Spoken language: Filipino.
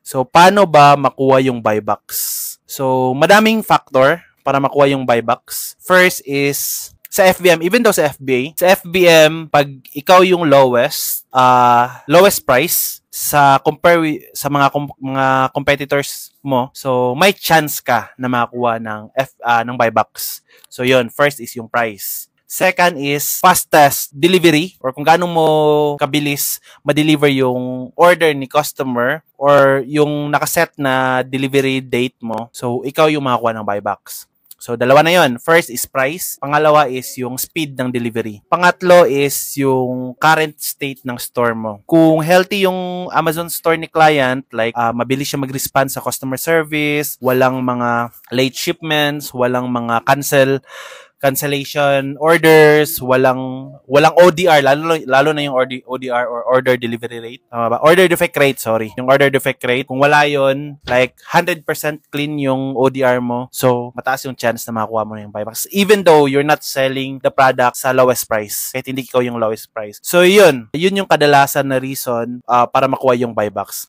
So, paano ba makuha yung buybacks? So, madaming factor para makuha yung buybacks. First is sa FBM, even though sa FBA, sa FBM, pag ikaw yung lowest price sa sa mga competitors mo, so may chance ka na makakuha ng buybacks. So, yun, first is yung price. Second is fastest delivery or kung gaano mo kabilis ma-deliver yung order ni customer or yung nakaset na delivery date mo. So, ikaw yung makakuha ng buybacks. So, dalawa na yon. First is price. Pangalawa is yung speed ng delivery. Pangatlo is yung current state ng store mo. Kung healthy yung Amazon store ni client, like mabilis siya mag-respond sa customer service, walang mga late shipments, walang mga cancellation orders, walang ODR, lalo na yung ODR or order delivery rate. Tama ba? Order defect rate, sorry. Yung order defect rate, kung wala yon, like 100% clean yung ODR mo, so mataas yung chance na makakuha mo na yung buybacks. Even though you're not selling the product sa lowest price, kahit hindi ikaw yung lowest price. So yun yung kadalasan na reason para makuha yung buybacks.